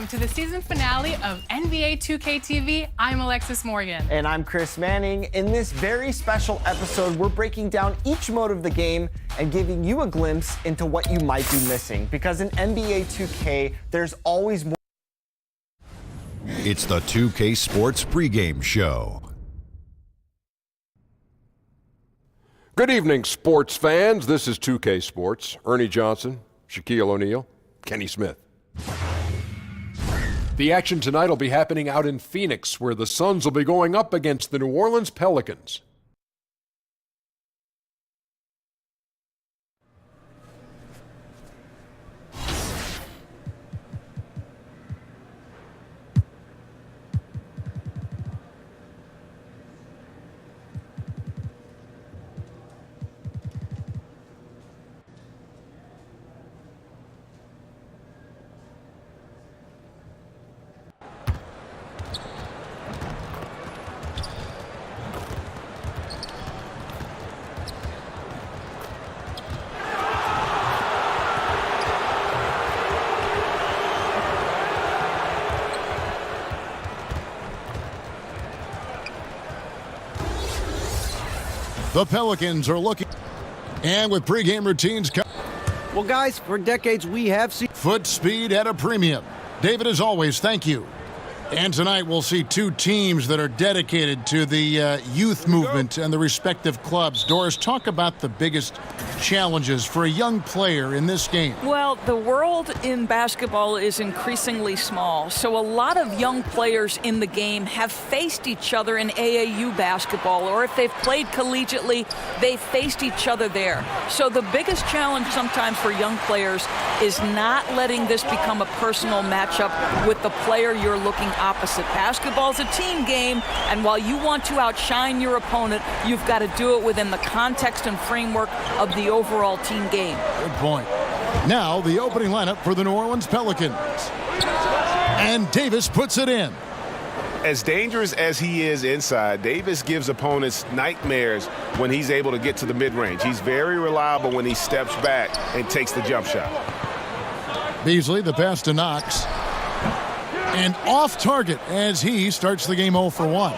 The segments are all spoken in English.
welcome to the season finale of NBA 2K TV. I'm Alexis Morgan. And I'm Chris Manning. In this very special episode, we're breaking down each mode of the game and giving you a glimpse into what you might be missing. Because in NBA 2K, there's always more. It's the 2K Sports pregame show. Good evening, sports fans. This is 2K Sports. Ernie Johnson, Shaquille O'Neal, Kenny Smith. The action tonight will be happening out in Phoenix, where the Suns will be going up against the New Orleans Pelicans. The Pelicans are looking, and with pregame routines. Well, guys, for decades we have seen Foot speed at a premium. David, as always, thank you. And tonight we'll see two teams that are dedicated to the youth movement and the respective clubs. Doris, talk about the biggest challenges for a young player in this game. Well, the world in basketball is increasingly small, so a lot of young players in the game have faced each other in AAU basketball, or if they've played collegiately, they've faced each other there. So the biggest challenge sometimes for young players is not letting this become a personal matchup with the player you're looking opposite. Basketball's a team game, and while you want to outshine your opponent, you've got to do it within the context and framework of the overall team game. Good point. Now, the opening lineup for the New Orleans Pelicans. And Davis puts it in. As dangerous as he is inside, Davis gives opponents nightmares when he's able to get to the mid-range. He's very reliable when he steps back and takes the jump shot. Beasley, the pass to Knox. And off target as he starts the game 0 for 1.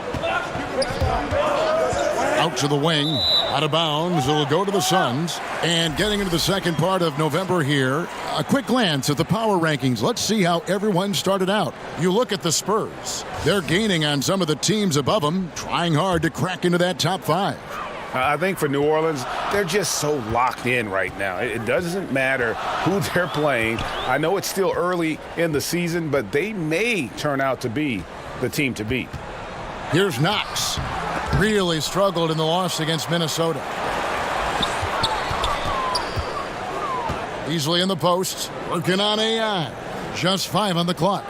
Out to the wing, out of bounds. It'll go to the Suns. And getting into the second part of November here, a quick glance at the power rankings. Let's see how everyone started out. You look at the Spurs. They're gaining on some of the teams above them, trying hard to crack into that top 5. I think for New Orleans, they're just so locked in right now. It doesn't matter who they're playing. I know it's still early in the season, but they may turn out to be the team to beat. Here's Knox. Really struggled in the loss against Minnesota. Easily in the post, working on AI. Just 5 on the clock.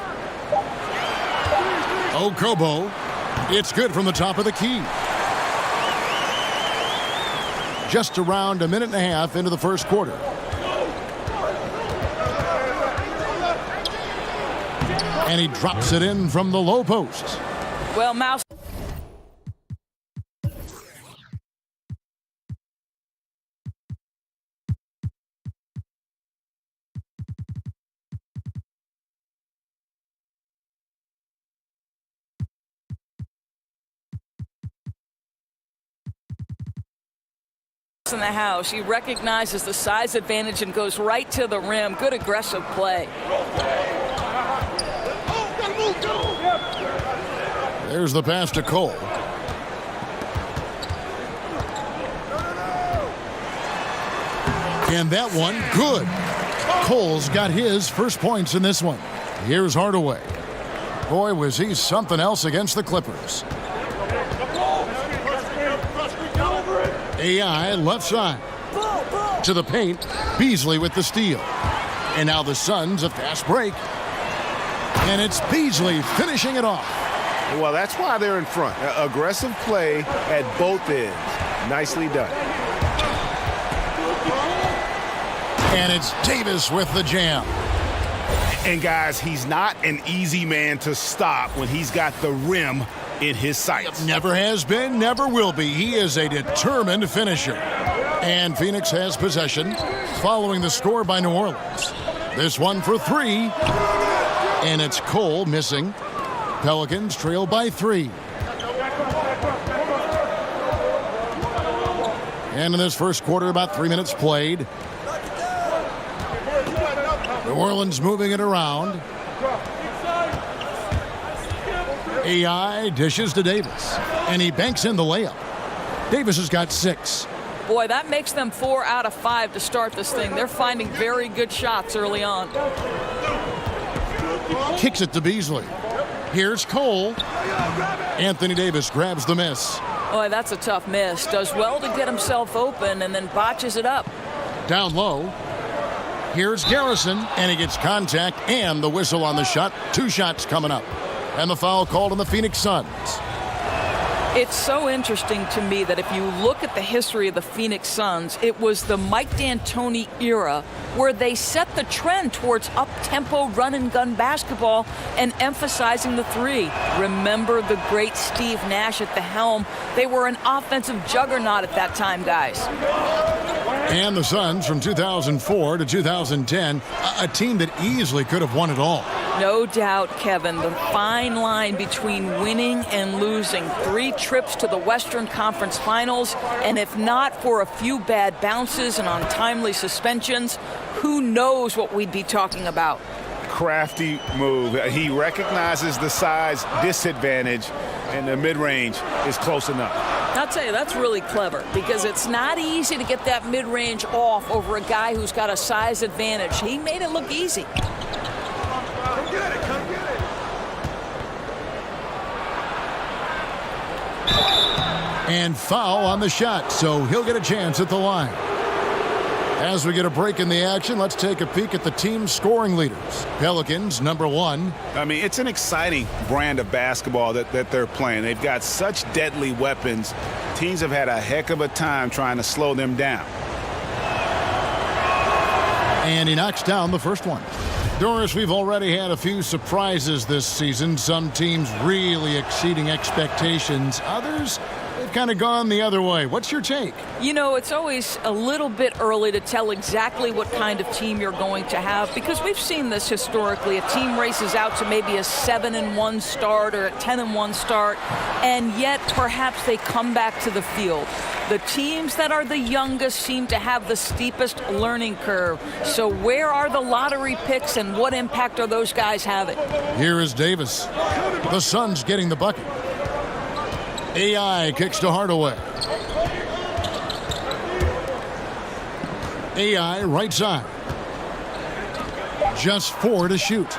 Okobo. It's good from the top of the key. Just around a minute and a half into the first quarter. And he drops it in from the low post. Well, Mouse. In the house, he recognizes the size advantage and goes right to the rim. Good aggressive play. There's the pass to Cole. And that one, good. Cole's got his first points in this one. Here's Hardaway. Boy, was he something else against the Clippers. AI left side. To the paint. Beasley with the steal. And now the Suns a fast break. And it's Beasley finishing it off. Well, that's why they're in front. Aggressive play at both ends. Nicely done. And it's Davis with the jam. And guys, he's not an easy man to stop when he's got the rim in his sights. Never has been, never will be. He is a determined finisher. And Phoenix has possession following the score by New Orleans. This one for 3. And it's Cole missing. Pelicans trail by 3. And in this first quarter, about 3 minutes played. New Orleans moving it around. AI dishes to Davis, and he banks in the layup. Davis has got 6. Boy, that makes them 4 out of 5 to start this thing. They're finding very good shots early on. Kicks it to Beasley. Here's Cole. Anthony Davis grabs the miss. Boy, that's a tough miss. Does well to get himself open and then botches it up. Down low. Here's Garrison, and he gets contact and the whistle on the shot. 2 shots coming up. And the foul called on the Phoenix Suns. It's so interesting to me that if you look at the history of the Phoenix Suns, it was the Mike D'Antoni era where they set the trend towards up-tempo run-and-gun basketball and emphasizing the 3. Remember the great Steve Nash at the helm. They were an offensive juggernaut at that time, guys. And the Suns from 2004 to 2010, a team that easily could have won it all. No doubt, Kevin, the fine line between winning and losing. 3 trips to the Western Conference Finals, and if not for a few bad bounces and untimely suspensions, who knows what we'd be talking about. Crafty move. He recognizes the size disadvantage, and the mid-range is close enough. I'll tell you, that's really clever because it's not easy to get that mid-range off over a guy who's got a size advantage. He made it look easy. And foul on the shot, so he'll get a chance at the line. As we get a break in the action, let's take a peek at the team's scoring leaders. Pelicans, number 1. I mean, it's an exciting brand of basketball that they're playing. They've got such deadly weapons. Teams have had a heck of a time trying to slow them down. And he knocks down the first one. Doris, we've already had a few surprises this season. Some teams really exceeding expectations. Others, they've kind of gone the other way. What's your take? You know, it's always a little bit early to tell exactly what kind of team you're going to have because we've seen this historically. A team races out to maybe a 7-1 start or a 10-1 start, and yet perhaps they come back to the field. The teams that are the youngest seem to have the steepest learning curve. So where are the lottery picks and what impact are those guys having? Here is Davis. The Suns getting the bucket. AI kicks to Hardaway. AI right side. Just 4 to shoot.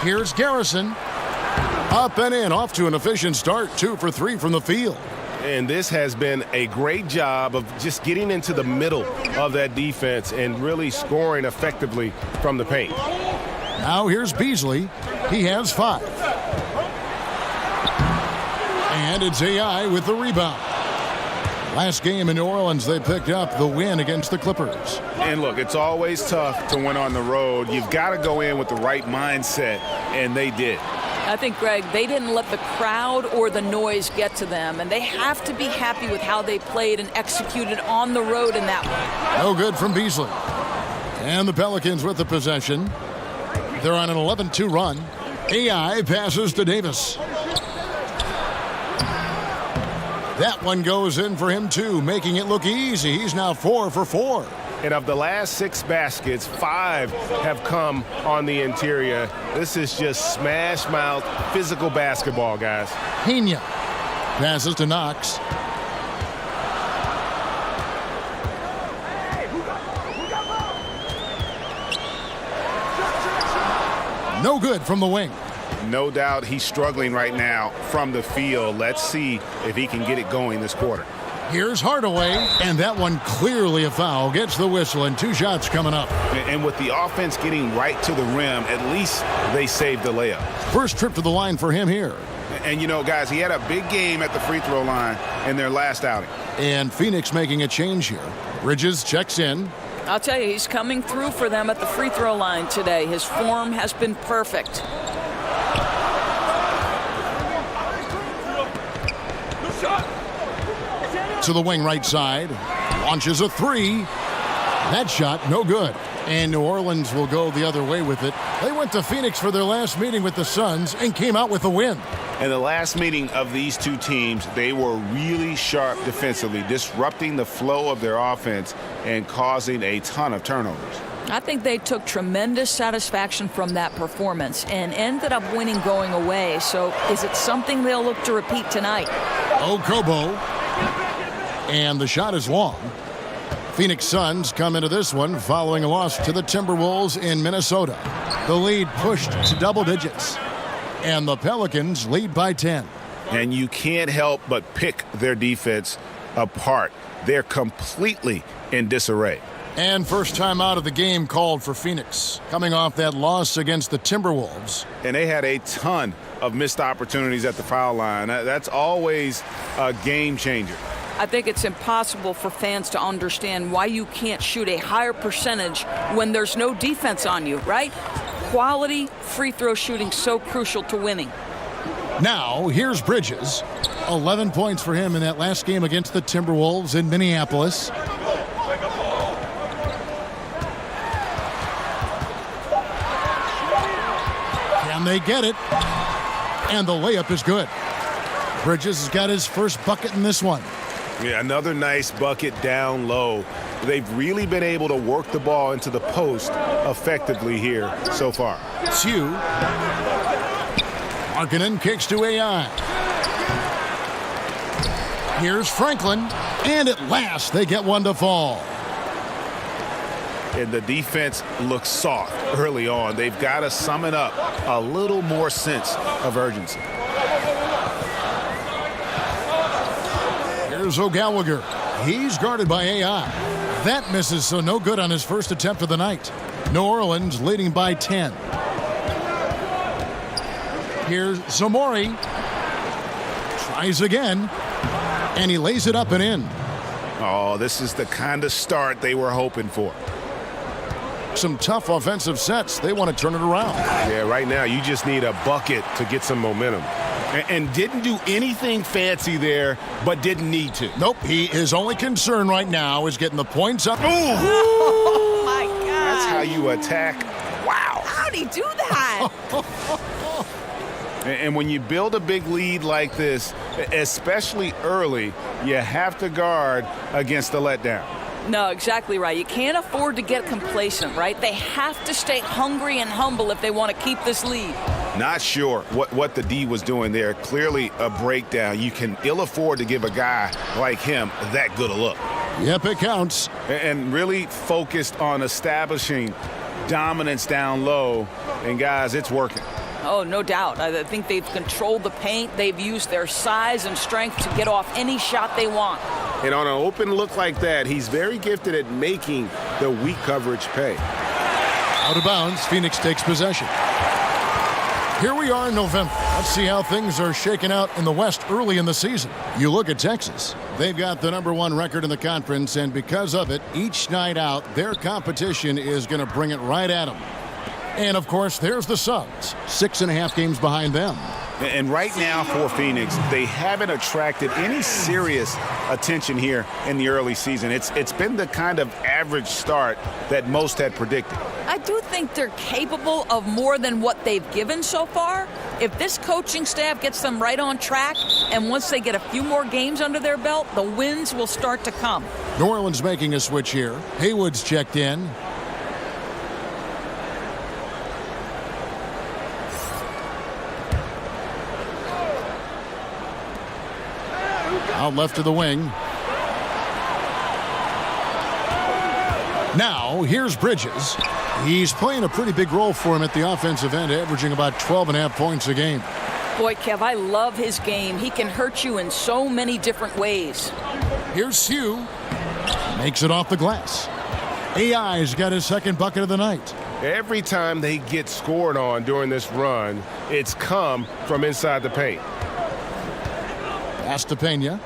Here's Garrison. Up and in, off to an efficient start. 2 for 3 from the field. And this has been a great job of just getting into the middle of that defense and really scoring effectively from the paint. Now here's Beasley. He has 5. And it's AI with the rebound. Last game in New Orleans, they picked up the win against the Clippers. And look, it's always tough to win on the road. You've got to go in with the right mindset, and they did. I think, Greg, they didn't let the crowd or the noise get to them, and they have to be happy with how they played and executed on the road in that one. No good from Beasley. And the Pelicans with the possession. They're on an 11-2 run. AI passes to Davis. That one goes in for him, too, making it look easy. He's now 4 for 4. And of the last 6 baskets, 5 have come on the interior. This is just smash mouth physical basketball, guys. Pena passes to Knox. No good from the wing. No doubt he's struggling right now from the field. Let's see if he can get it going this quarter. Here's Hardaway, and that one clearly a foul. Gets the whistle, and 2 shots coming up. And with the offense getting right to the rim, at least they saved the layup. First trip to the line for him here. And, you know, guys, he had a big game at the free throw line in their last outing. And Phoenix making a change here. Bridges checks in. I'll tell you, he's coming through for them at the free throw line today. His form has been perfect. To the wing right side. Launches a 3. That shot, no good. And New Orleans will go the other way with it. They went to Phoenix for their last meeting with the Suns and came out with a win. In the last meeting of these two teams, they were really sharp defensively, disrupting the flow of their offense and causing a ton of turnovers. I think they took tremendous satisfaction from that performance and ended up winning going away. So is it something they'll look to repeat tonight? Okobo. And the shot is long. Phoenix Suns come into this one following a loss to the Timberwolves in Minnesota. The lead pushed to double digits. And the Pelicans lead by 10. And you can't help but pick their defense apart. They're completely in disarray. And first time out of the game called for Phoenix, coming off that loss against the Timberwolves. And they had a ton of missed opportunities at the foul line. That's always a game changer. I think it's impossible for fans to understand why you can't shoot a higher percentage when there's no defense on you, right? Quality free throw shooting so crucial to winning. Now, here's Bridges. 11 points for him in that last game against the Timberwolves in Minneapolis. Can they get it? And the layup is good. Bridges has got his first bucket in this one. Yeah, another nice bucket down low. They've really been able to work the ball into the post effectively here so far. Hsu. Markkanen kicks to AI. Here's Franklin. And at last, they get one to fall. And the defense looks soft early on. They've got to sum it up. A little more sense of urgency. Here's O'Gallagher. He's guarded by AI. That misses, so no good on his first attempt of the night. New Orleans leading by 10. Here's Zamori. Tries again. And he lays it up and in. Oh, this is the kind of start they were hoping for. Some tough offensive sets. They want to turn it around. Yeah, right now you just need a bucket to get some momentum. And didn't do anything fancy there, but didn't need to. Nope, his only concern right now is getting the points up. Oh, my God. That's how you attack. Wow. How'd he do that? And when you build a big lead like this, especially early, you have to guard against the letdown. No, exactly right. You can't afford to get complacent, right? They have to stay hungry and humble if they want to keep this lead. Not sure what the D was doing there. Clearly a breakdown. You can ill afford to give a guy like him that good a look. Yep, it counts. And really focused on establishing dominance down low. And guys, it's working. Oh, no doubt. I think they've controlled the paint. They've used their size and strength to get off any shot they want. And on an open look like that, he's very gifted at making the weak coverage pay. Out of bounds, Phoenix takes possession. Here we are in November. Let's see how things are shaking out in the West early in the season. You look at Texas. They've got the #1 record in the conference, and because of it, each night out, their competition is going to bring it right at them. And, of course, there's the Suns, 6.5 games behind them. And right now for Phoenix, they haven't attracted any serious attention here in the early season. It's been the kind of average start that most had predicted. I do think they're capable of more than what they've given so far. If this coaching staff gets them right on track, and once they get a few more games under their belt, the wins will start to come. New Orleans making a switch here. Haywood's checked in. Out left to the wing. Now, here's Bridges. He's playing a pretty big role for him at the offensive end, averaging about 12.5 points a game. Boy, Kev, I love his game. He can hurt you in so many different ways. Here's Hsu. Makes it off the glass. AI's got his second bucket of the night. Every time they get scored on during this run, it's come from inside the paint. Pass to Pena.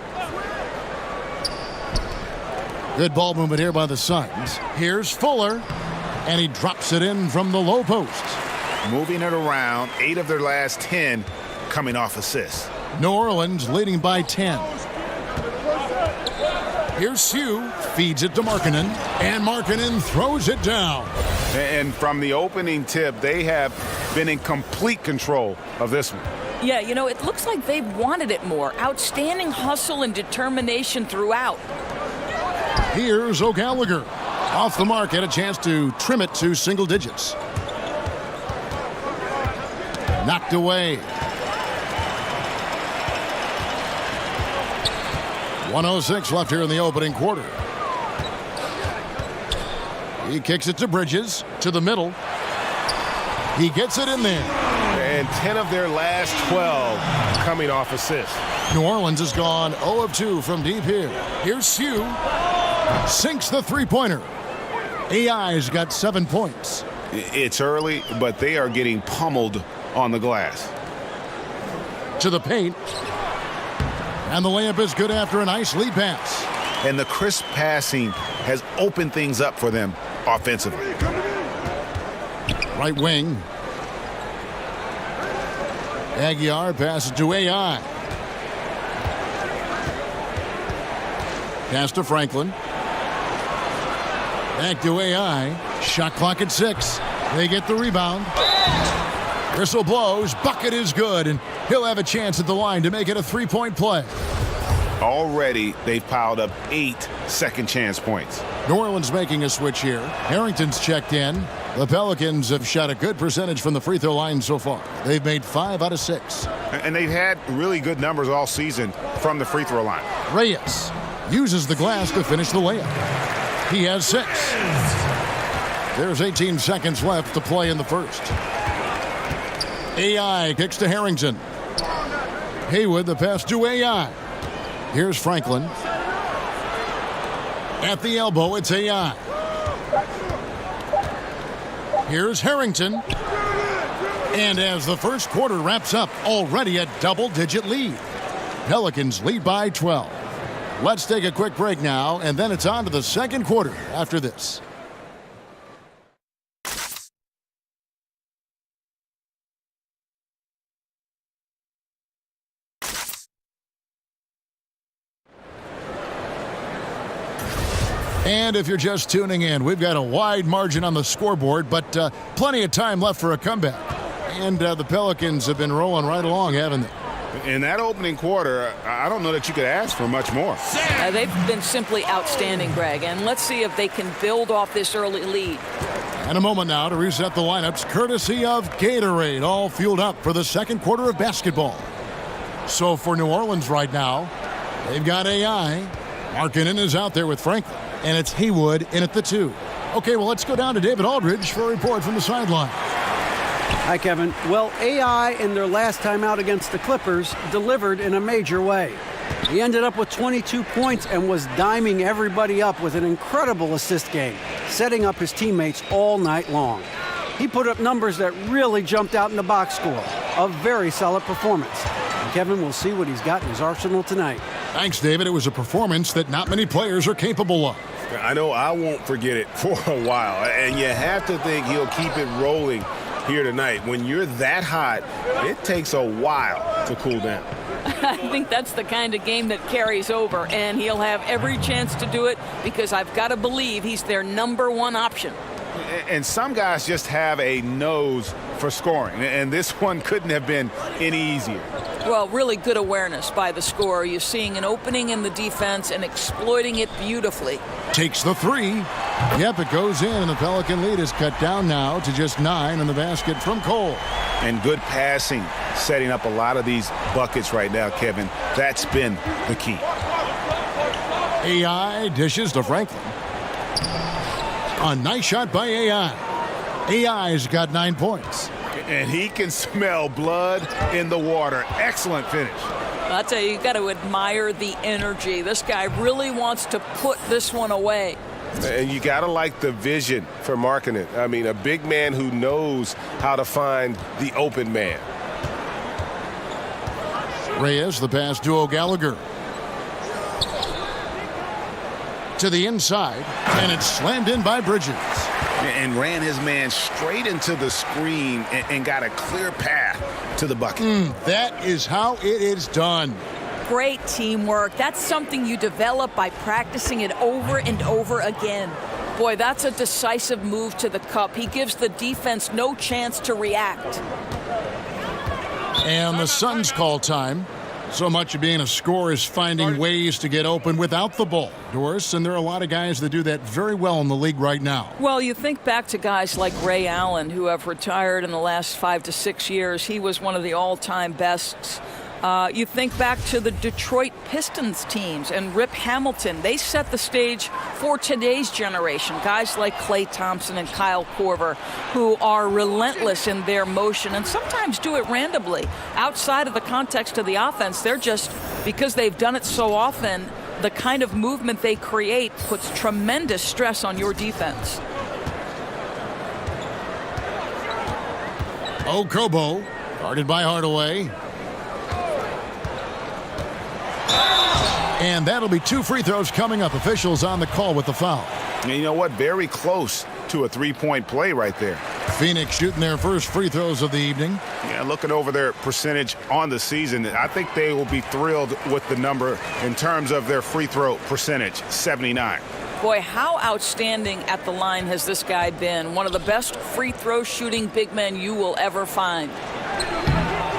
Good ball movement here by the Suns. Here's Fuller, and he drops it in from the low post. Moving it around, 8 of their last 10 coming off assists. New Orleans leading by 10. Here's Hsu, feeds it to Markkanen, and Markkanen throws it down. And from the opening tip, they have been in complete control of this one. Yeah, you know, it looks like they wanted it more. Outstanding hustle and determination throughout. Here's O'Gallagher. Off the mark, had a chance to trim it to single digits. Knocked away. 1:06 left here in the opening quarter. He kicks it to Bridges, to the middle. He gets it in there. And 10 of their last 12 coming off assists. New Orleans has gone 0 of 2 from deep here. Here's Sue. Sinks the three-pointer. AI's got 7 points. It's early, but they are getting pummeled on the glass. To the paint. And the layup is good after a nice lead pass. And the crisp passing has opened things up for them offensively. Right wing. Aguiar passes to AI. Pass to Franklin. Back to AI. Shot clock at 6. They get the rebound. Whistle blows. Bucket is good, and he'll have a chance at the line to make it a three-point play. Already, they've piled up 8 second-chance points. New Orleans making a switch here. Harrington's checked in. The Pelicans have shot a good percentage from the free throw line so far. They've made 5 out of 6. And they've had really good numbers all season from the free throw line. Reyes uses the glass to finish the layup. He has 6. There's 18 seconds left to play in the first. AI kicks to Harrington. Haywood, the pass to AI. Here's Franklin. At the elbow, it's AI. Here's Harrington. And as the first quarter wraps up, already a double-digit lead. Pelicans lead by 12. Let's take a quick break now, and then it's on to the second quarter after this. And if you're just tuning in, we've got a wide margin on the scoreboard, but plenty of time left for a comeback. And the Pelicans have been rolling right along, haven't they? In that opening quarter, I don't know that you could ask for much more. They've been simply outstanding, Greg, and let's see if they can build off this early lead. And a moment now to reset the lineups, courtesy of Gatorade, all fueled up for the second quarter of basketball. So for New Orleans right now, they've got AI. Markkanen is out there with Franklin, and it's Haywood in at the 2. Okay, well, let's go down to David Aldridge for a report from the sideline. Hi, Kevin. Well, AI in their last time out against the Clippers delivered in a major way. He ended up with 22 points and was diming everybody up with an incredible assist game, setting up his teammates all night long. He put up numbers that really jumped out in the box score. A very solid performance. And Kevin will see what he's got in his arsenal tonight. Thanks, David. It was a performance that not many players are capable of. I know I won't forget it for a while, and you have to think he'll keep it rolling here tonight. When you're that hot, it takes a while to cool down. I think that's the kind of game that carries over, and he'll have every chance to do it because I've got to believe he's their number one option. And some guys just have a nose for scoring, and this one couldn't have been any easier. Well, really good awareness by the scorer. You're seeing an opening in the defense and exploiting it beautifully. Takes the 3. Yep, it goes in, and the Pelican lead is cut down now to just 9 in the basket from Cole. And good passing, setting up a lot of these buckets right now, Kevin. That's been the key. AI dishes to Franklin. A nice shot by AI. AI's got 9 points. And he can smell blood in the water. Excellent finish. I'll tell you, got to admire the energy. This guy really wants to put this one away. And you got to like the vision for Markkanen. I mean, a big man who knows how to find the open man. Reyes, the pass to O'Gallagher. To the inside, and it's slammed in by Bridges. And ran his man straight into the screen and got a clear path to the bucket. That is how it is done. great teamwork. That's something you develop by practicing it over and over again. Boy, that's a decisive move to the cup. He gives the defense no chance to react. And the Suns call time. So much of being a scorer is finding ways to get open without the ball, Doris, and there are a lot of guys that do that very well in the league right now. Well, you think back to guys like Ray Allen, who have retired in the last 5 to 6 years. He was one of the all-time bests. You think back to the Detroit Pistons teams and Rip Hamilton. They set the stage for today's generation. Guys like Klay Thompson and Kyle Korver, who are relentless in their motion and sometimes do it randomly. Outside of the context of the offense, they're just, because they've done it so often, the kind of movement they create puts tremendous stress on your defense. Okobo, guarded by Hardaway. And that'll be 2 free throws coming up. Officials on the call with the foul. And you know what? Very close to a three-point play right there. Phoenix shooting their first free throws of the evening. Yeah, looking over their percentage on the season, I think they will be thrilled with the number in terms of their free throw percentage, 79. Boy, how outstanding at the line has this guy been. One of the best free throw shooting big men you will ever find.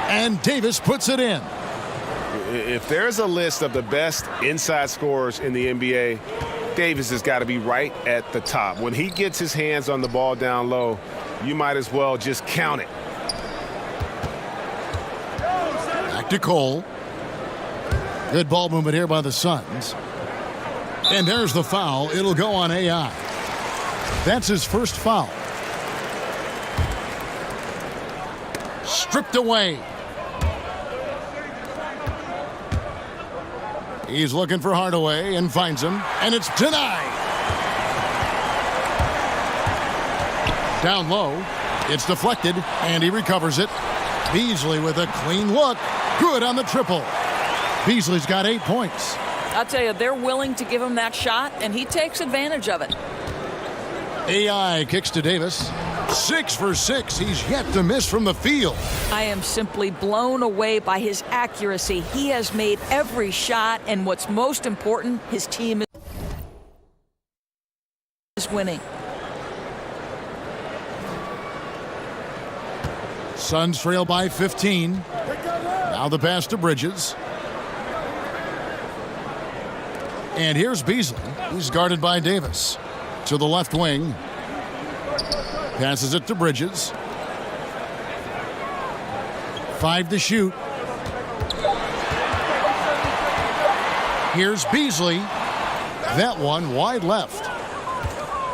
And Davis puts it in. If there's a list of the best inside scorers in the NBA, Davis has got to be right at the top. When he gets his hands on the ball down low, you might as well just count it. Back to Cole. Good ball movement here by the Suns. And there's the foul. It'll go on AI. That's his first foul. Stripped away. He's looking for Hardaway and finds him, and it's denied. Down low, it's deflected, and he recovers it. Beasley with a clean look. Good on the triple. Beasley's got 8 points. I'll tell you, they're willing to give him that shot, and he takes advantage of it. AI kicks to Davis. 6 for 6. He's yet to miss from the field. I am simply blown away by his accuracy. He has made every shot, and what's most important, his team is winning. Suns trail by 15. Now the pass to Bridges. And here's Beasley. He's guarded by Davis. To the left wing. Passes it to Bridges. 5 to shoot. Here's Beasley. That one wide left.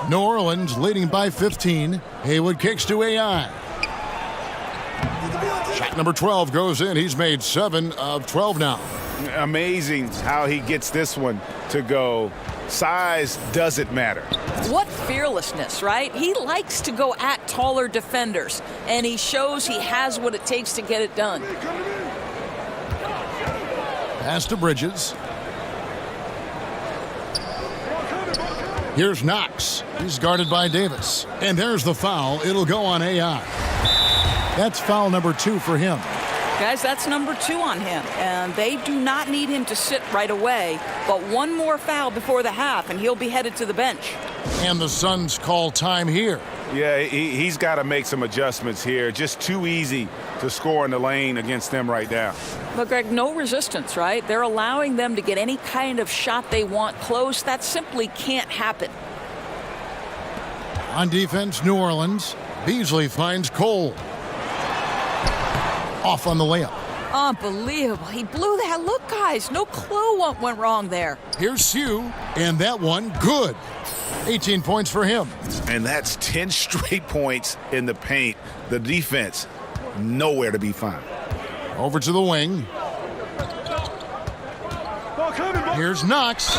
New Orleans leading by 15. Haywood kicks to AI. Shot number 12 goes in. He's made 7 of 12 now. Amazing how he gets this one to go. Size doesn't matter. What fearlessness, right? He likes to go at taller defenders, and he shows he has what it takes to get it done. Pass to Bridges. Here's Knox. He's guarded by Davis. And there's the foul. It'll go on AI. That's foul number 2 for him. Guys, that's number 2 on him, and they do not need him to sit right away, but one more foul before the half, and he'll be headed to the bench. And the Suns call time here. Yeah, he's got to make some adjustments here. Just too easy to score in the lane against them right now. But, Greg, no resistance, right? They're allowing them to get any kind of shot they want close. That simply can't happen. On defense, New Orleans. Beasley finds Cole. Off on the layup. Unbelievable. He blew that. Look, guys, no clue what went wrong there. Here's Sue, and that one good. 18 points for him. And that's 10 straight points in the paint. The defense, nowhere to be found. Over to the wing. Here's Knox.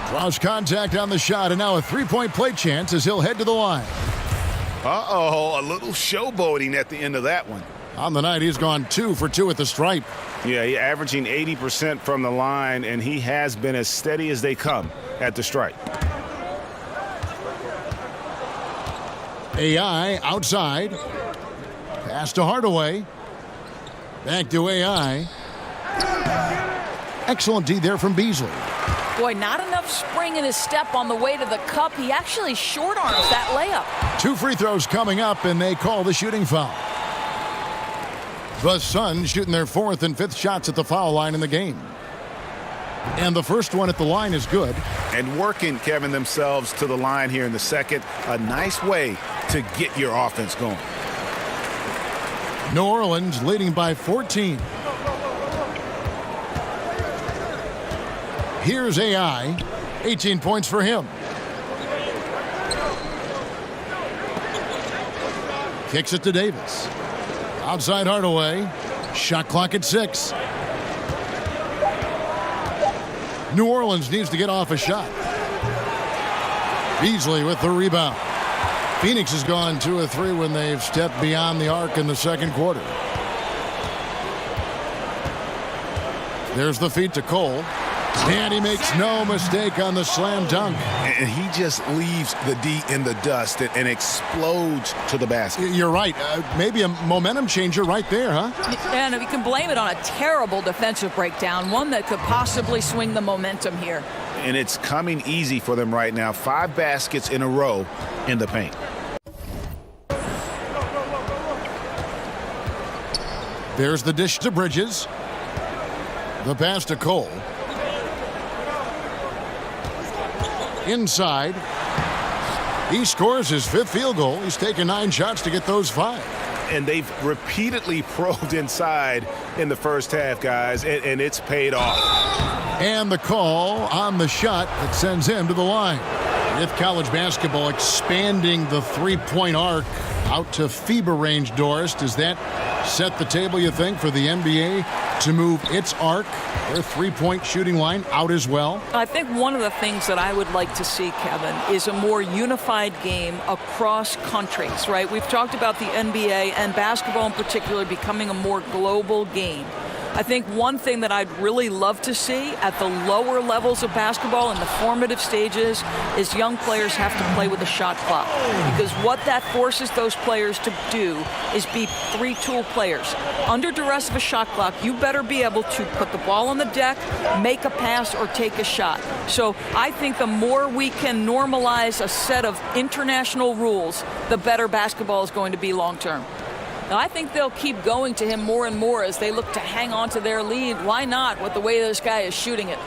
Draws contact on the shot, and now a 3-point play chance as he'll head to the line. Uh-oh, a little showboating at the end of that one. On the night, he's gone 2 for 2 at the stripe. Yeah, he's averaging 80% from the line, and he has been as steady as they come at the stripe. AI outside. Pass to Hardaway. Back to AI. Excellent D there from Beasley. Boy, not enough spring in his step on the way to the cup. He actually short arms that layup. 2 free throws coming up, and they call the shooting foul. The Suns shooting their 4th and 5th shots at the foul line in the game. And the first one at the line is good. And working, Kevin, themselves to the line here in the second. A nice way to get your offense going. New Orleans leading by 14. Here's AI. 18 points for him. Kicks it to Davis. Outside Hardaway. Shot clock at 6. New Orleans needs to get off a shot. Beasley with the rebound. Phoenix has gone 2 of 3 when they've stepped beyond the arc in the second quarter. There's the feed to Cole. And he makes no mistake on the slam dunk. And he just leaves the D in the dust and explodes to the basket. You're right. Maybe a momentum changer right there, huh? And you can blame it on a terrible defensive breakdown, one that could possibly swing the momentum here. And it's coming easy for them right now. 5 baskets in a row in the paint. There's the dish to Bridges. The pass to Cole. Inside. He scores his 5th field goal. He's taken 9 shots to get those 5. And they've repeatedly probed inside in the first half, guys, and it's paid off. And the call on the shot that sends him to the line. With college basketball expanding the 3-point arc out to FIBA range, Doris, does that set the table, you think, for the NBA to move its arc, their 3-point shooting line, out as well? I think one of the things that I would like to see, Kevin, is a more unified game across countries, right? We've talked about the NBA and basketball in particular becoming a more global game. I think one thing that I'd really love to see at the lower levels of basketball in the formative stages is young players have to play with a shot clock. Because what that forces those players to do is be 3-tool players. Under duress of a shot clock, you better be able to put the ball on the deck, make a pass, or take a shot. So I think the more we can normalize a set of international rules, the better basketball is going to be long term. Now, I think they'll keep going to him more and more as they look to hang on to their lead. Why not with the way this guy is shooting it?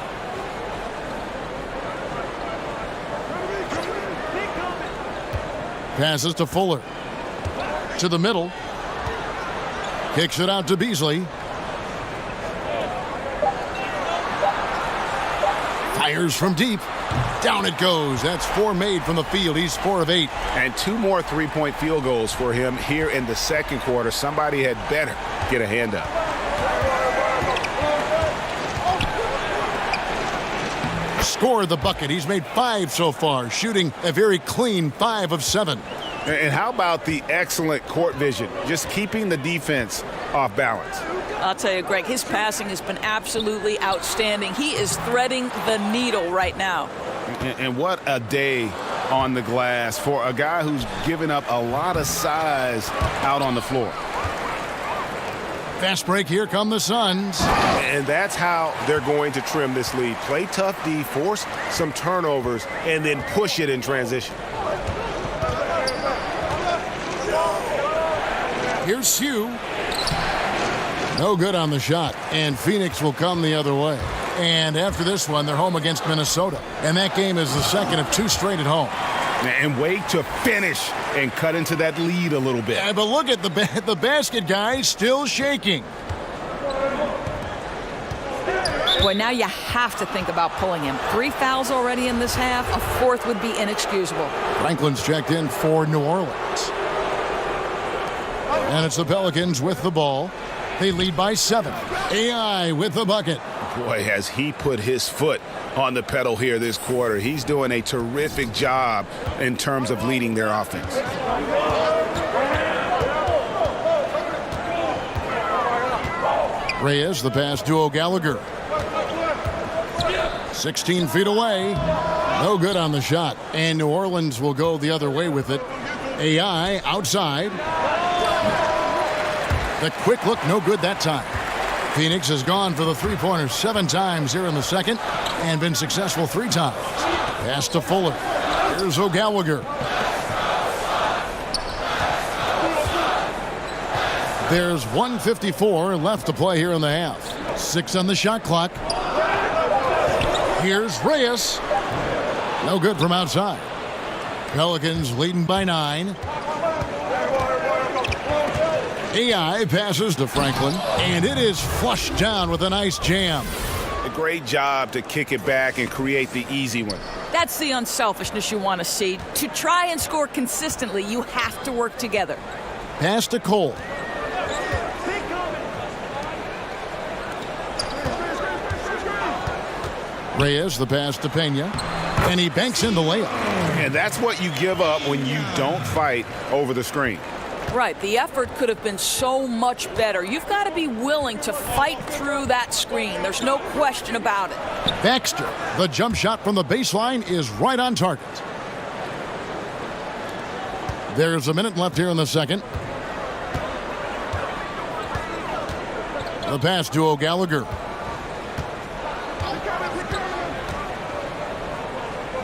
Passes to Fuller. To the middle. Kicks it out to Beasley. Fires from deep. Down it goes. That's 4 made from the field. He's 4 of 8. And 2 more 3-point field goals for him here in the second quarter. Somebody had better get a hand up. Scored the bucket. He's made 5 so far, shooting a very clean 5 of 7. And how about the excellent court vision, just keeping the defense off balance? I'll tell you, Greg, his passing has been absolutely outstanding. He is threading the needle right now. And what a day on the glass for a guy who's given up a lot of size out on the floor. Fast break. Here come the Suns. And that's how they're going to trim this lead. Play tough D, force some turnovers, and then push it in transition. Here's Hugh. No good on the shot. And Phoenix will come the other way. And after this one, they're home against Minnesota. And that game is the second of 2 straight at home. And wait to finish and cut into that lead a little bit. Yeah, but look at the basket, guys, still shaking. Boy, now you have to think about pulling him. 3 fouls already in this half. A 4th would be inexcusable. Franklin's checked in for New Orleans. And it's the Pelicans with the ball. They lead by 7. AI with the bucket. Boy, has he put his foot on the pedal here this quarter. He's doing a terrific job in terms of leading their offense. Reyes, the pass to O'Gallagher. 16 feet away. No good on the shot. And New Orleans will go the other way with it. AI outside. The quick look, no good that time. Phoenix has gone for the three-pointer 7 times here in the second and been successful 3 times. Pass to Fuller. Here's O'Gallagher. There's 1:54 left to play here in the half. 6 on the shot clock. Here's Reyes. No good from outside. Pelicans leading by 9. AI passes to Franklin, and it is flushed down with a nice jam. A great job to kick it back and create the easy one. That's the unselfishness you want to see. To try and score consistently, you have to work together. Pass to Cole. Reyes, the pass to Pena, and he banks in the layup. And that's what you give up when you don't fight over the screen. Right, the effort could have been so much better. You've got to be willing to fight through that screen. There's no question about it. Baxter, the jump shot from the baseline is right on target. There's a minute left here in the second. The pass to O'Gallagher.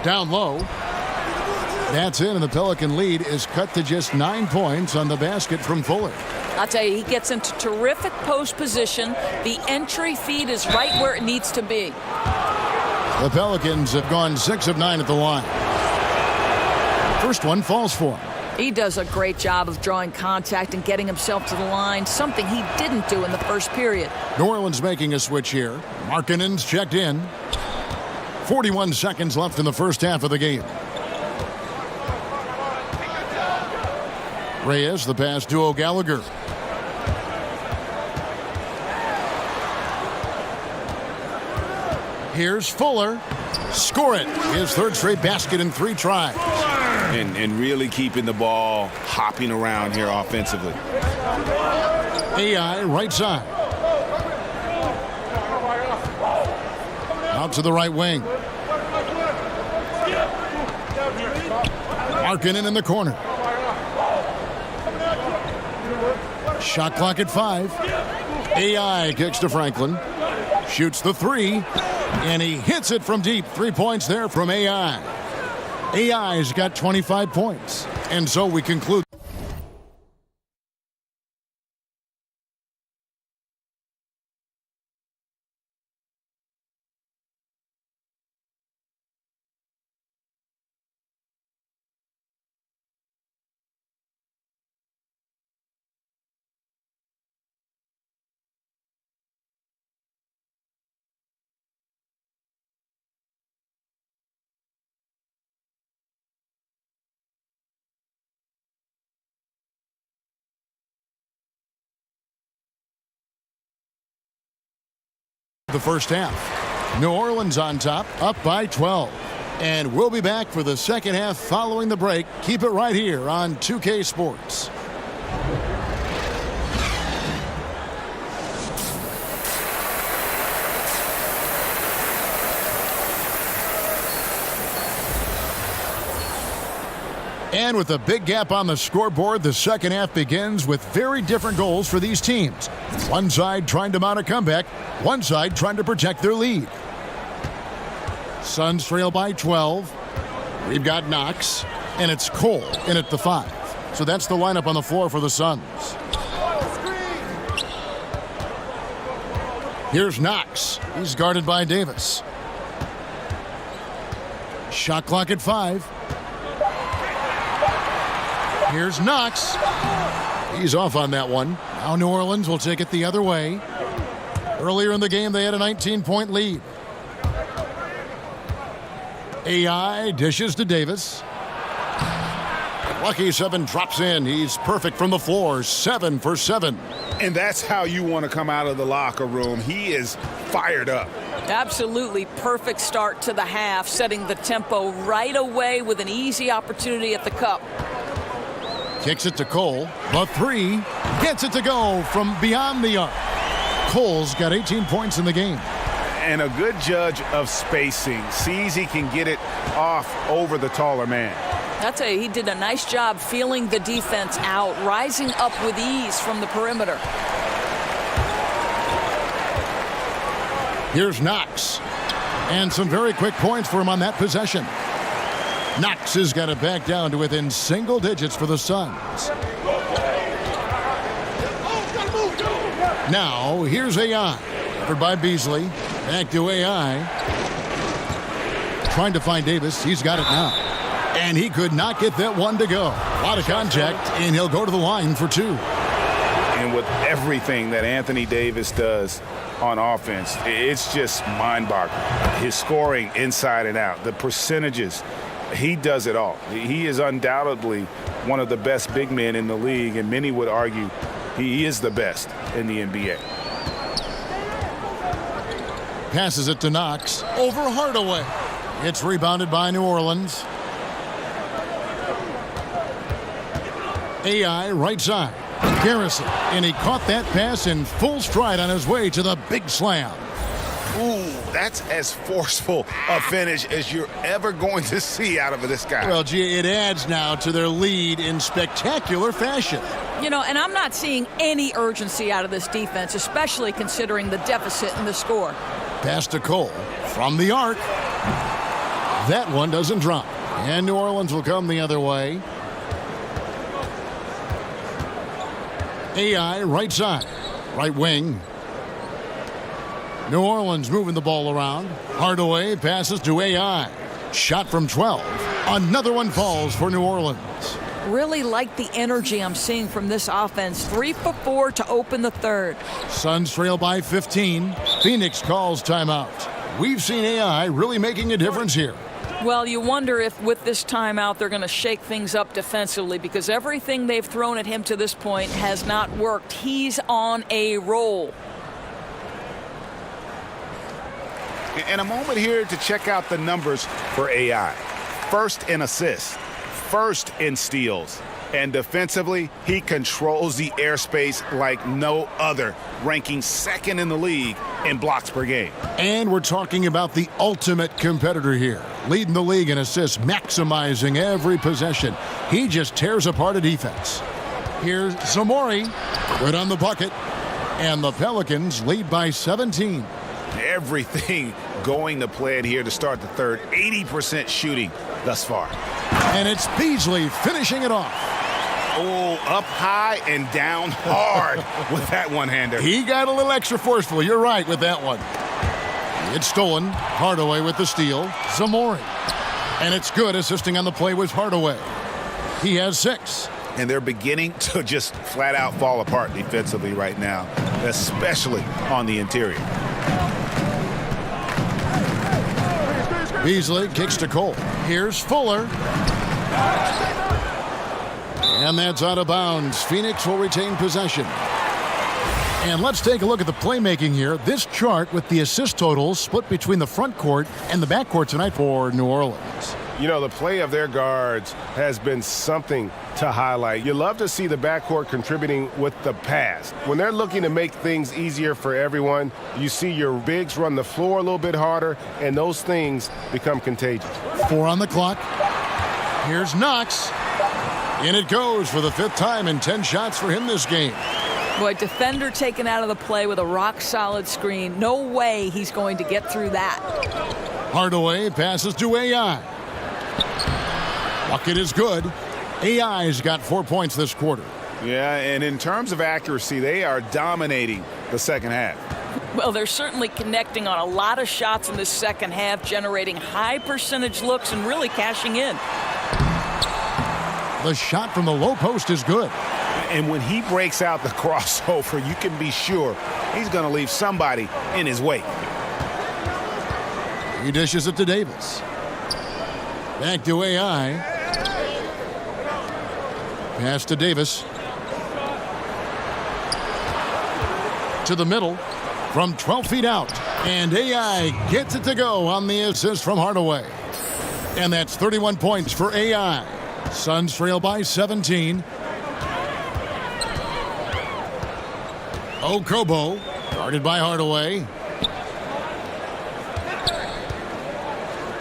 Down low. That's in, and the Pelican lead is cut to just 9 points on the basket from Fuller. I'll tell you, he gets into terrific post position. The entry feed is right where it needs to be. The Pelicans have gone 6 of 9 at the line. First one falls for him. He does a great job of drawing contact and getting himself to the line, something he didn't do in the first period. New Orleans making a switch here. Markkanen's checked in. 41 seconds left in the first half of the game. Reyes, the pass to O'Gallagher. Here's Fuller. Score it. His third straight basket in 3 tries. And really keeping the ball hopping around here offensively. AI right side. Out to the right wing. Markkanen in the corner. Shot clock at 5. AI kicks to Franklin. Shoots the 3. And he hits it from deep. 3 points there from AI. AI's got 25 points. And so we conclude. The first half. New Orleans on top, up by 12. And we'll be back for the second half following the break. Keep it right here on 2K Sports. And with a big gap on the scoreboard, the second half begins with very different goals for these teams. One side trying to mount a comeback, one side trying to protect their lead. Suns trail by 12. We've got Knox, and it's Cole in at the 5. So that's the lineup on the floor for the Suns. Here's Knox. He's guarded by Davis. Shot clock at 5. Here's Knox. He's off on that one. Now New Orleans will take it the other way. Earlier in the game, they had a 19-point lead. AI dishes to Davis. Lucky 7 drops in. He's perfect from the floor. 7 for 7. And that's how you want to come out of the locker room. He is fired up. Absolutely perfect start to the half, setting the tempo right away with an easy opportunity at the cup. Kicks it to Cole. The 3 gets it to go from beyond the arc. Cole's got 18 points in the game. And a good judge of spacing. Sees he can get it off over the taller man. I'll tell you, he did a nice job feeling the defense out, rising up with ease from the perimeter. Here's Knox. And some very quick points for him on that possession. Knox has got it back down to within single digits for the Suns. Now, here's AI. Covered by Beasley. Back to AI. Trying to find Davis. He's got it now. And he could not get that one to go. A lot of contact, and he'll go to the line for two. And with everything that Anthony Davis does on offense, it's just mind-boggling. His scoring inside and out, the percentages, he does it all. He is undoubtedly one of the best big men in the league, and many would argue he is the best in the NBA. Passes it to Knox. Over Hardaway. It's rebounded by New Orleans. AI right side. Garrison. And he caught that pass in full stride on his way to the big slam. Ooh, that's as forceful a finish as you're ever going to see out of this guy. Well, gee, it adds now to their lead in spectacular fashion. You know, and I'm not seeing any urgency out of this defense, especially considering the deficit in the score. Pass to Cole from the arc. That one doesn't drop. And New Orleans will come the other way. AI right side. Right wing. New Orleans moving the ball around. Hardaway passes to AI. Shot from 12. Another one falls for New Orleans. Really like the energy I'm seeing from this offense. 3 for 4 to open the third. Suns trail by 15. Phoenix calls timeout. We've seen AI really making a difference here. Well, you wonder if with this timeout they're going to shake things up defensively, because everything they've thrown at him to this point has not worked. He's on a roll. And a moment here to check out the numbers for AI. First in assists, first in steals, and defensively, he controls the airspace like no other, ranking second in the league in blocks per game. And we're talking about the ultimate competitor here, leading the league in assists, maximizing every possession. He just tears apart a defense. Here's Zamori, good on the bucket, and the Pelicans lead by 17. Everything going to plan here to start the third. 80% shooting thus far. And it's Beasley finishing it off. Oh, up high and down hard with that one-hander. He got a little extra forceful. You're right with that one. It's stolen. Hardaway with the steal. Zamori. And it's good. Assisting on the play was Hardaway. He has 6. And they're beginning to just flat out fall apart defensively right now, especially on the interior. Beasley kicks to Cole. Here's Fuller. And that's out of bounds. Phoenix will retain possession. And let's take a look at the playmaking here. This chart with the assist totals split between the front court and the back court tonight for New Orleans. You know, the play of their guards has been something to highlight. You love to see the backcourt contributing with the pass. When they're looking to make things easier for everyone, you see your bigs run the floor a little bit harder, and those things become contagious. 4 on the clock. Here's Knox. In it goes for the 5th time and 10 shots for him this game. Boy, defender taken out of the play with a rock-solid screen. No way he's going to get through that. Hardaway passes to AI. Bucket is good. AI's got 4 points this quarter. Yeah, and in terms of accuracy, they are dominating the second half. Well, they're certainly connecting on a lot of shots in the second half, generating high percentage looks and really cashing in. The shot from the low post is good. And when he breaks out the crossover, you can be sure he's going to leave somebody in his wake. He dishes it to Davis. Back to AI. Pass to Davis. To the middle. From 12 feet out. And AI gets it to go on the assist from Hardaway. And that's 31 points for AI. Suns trail by 17. Okobo, guarded by Hardaway.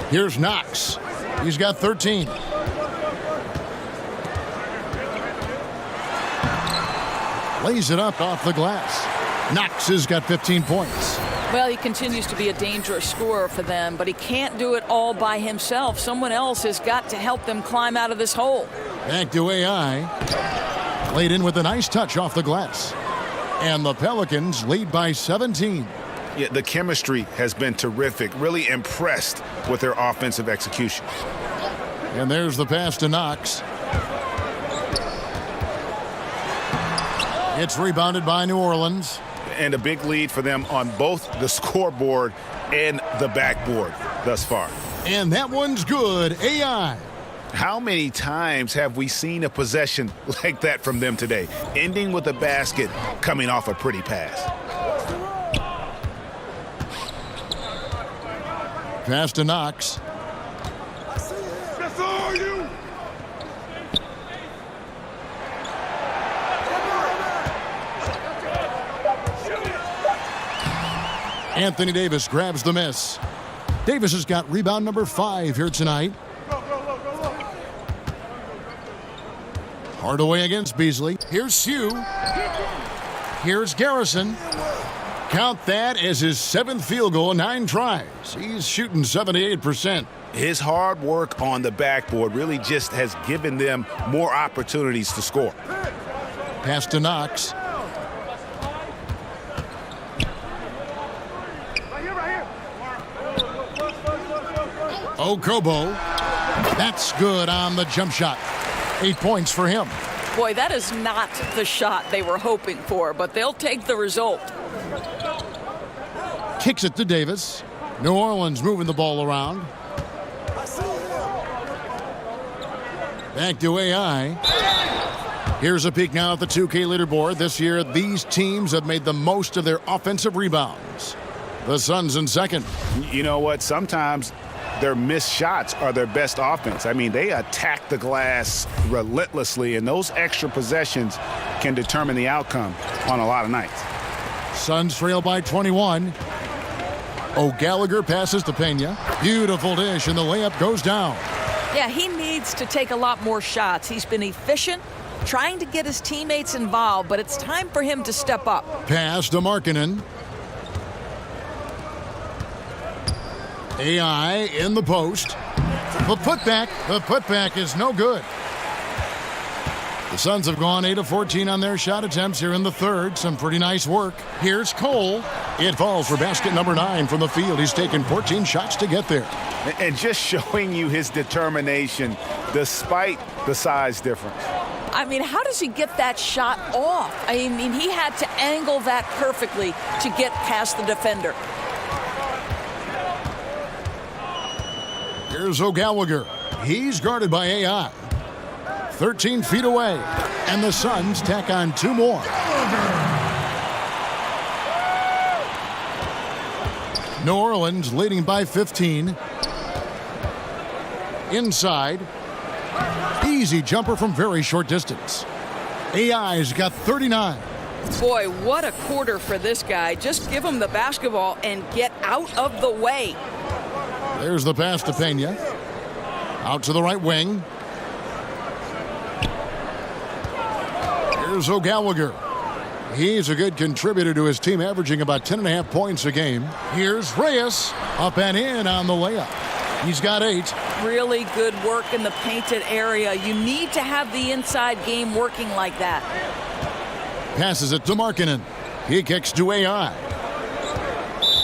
Here's Knox. He's got 13. Lays it up off the glass. Knox has got 15 points. Well, he continues to be a dangerous scorer for them, but he can't do it all by himself. Someone else has got to help them climb out of this hole. Back to AI. Played in with a nice touch off the glass. And the Pelicans lead by 17. Yeah, the chemistry has been terrific. Really impressed with their offensive execution. And there's the pass to Knox. It's rebounded by New Orleans. And a big lead for them on both the scoreboard and the backboard thus far. And that one's good. AI. How many times have we seen a possession like that from them today, ending with a basket coming off a pretty pass? Pass to Knox. Anthony Davis grabs the miss. Davis has got rebound number 5 here tonight. Hardaway against Beasley. Here's Sue. Here's Garrison. Count that as his 7th field goal, 9 tries. He's shooting 78%. His hard work on the backboard really just has given them more opportunities to score. Pass to Knox. Okobo. That's good on the jump shot. 8 points for him. Boy, that is not the shot they were hoping for, but they'll take the result. Kicks it to Davis. New Orleans moving the ball around. Back to AI. Here's a peek now at the 2K leaderboard. This year, these teams have made the most of their offensive rebounds. The Suns in second. You know what? Sometimes their missed shots are their best offense. I mean, they attack the glass relentlessly, and those extra possessions can determine the outcome on a lot of nights. Suns trail by 21. O'Gallagher passes to Pena. Beautiful dish, and the layup goes down. Yeah, he needs to take a lot more shots. He's been efficient, trying to get his teammates involved, but it's time for him to step up. Pass to Markkanen. AI in the post. The putback is no good. The Suns have gone 8 of 14 on their shot attempts here in the third. Some pretty nice work. Here's Cole. It falls for basket number 9 from the field. He's taken 14 shots to get there. And just showing you his determination despite the size difference. I mean, how does he get that shot off? I mean, he had to angle that perfectly to get past the defender. Here's O'Gallagher. He's guarded by AI. 13 feet away. And the Suns tack on 2 more. New Orleans leading by 15. Inside. Easy jumper from very short distance. AI's got 39. Boy, what a quarter for this guy. Just give him the basketball and get out of the way. There's the pass to Pena. Out to the right wing. Here's O'Gallagher. He's a good contributor to his team, averaging about 10.5 points a game. Here's Reyes. Up and in on the layup. He's got 8. Really good work in the painted area. You need to have the inside game working like that. Passes it to Markkanen. He kicks to AI.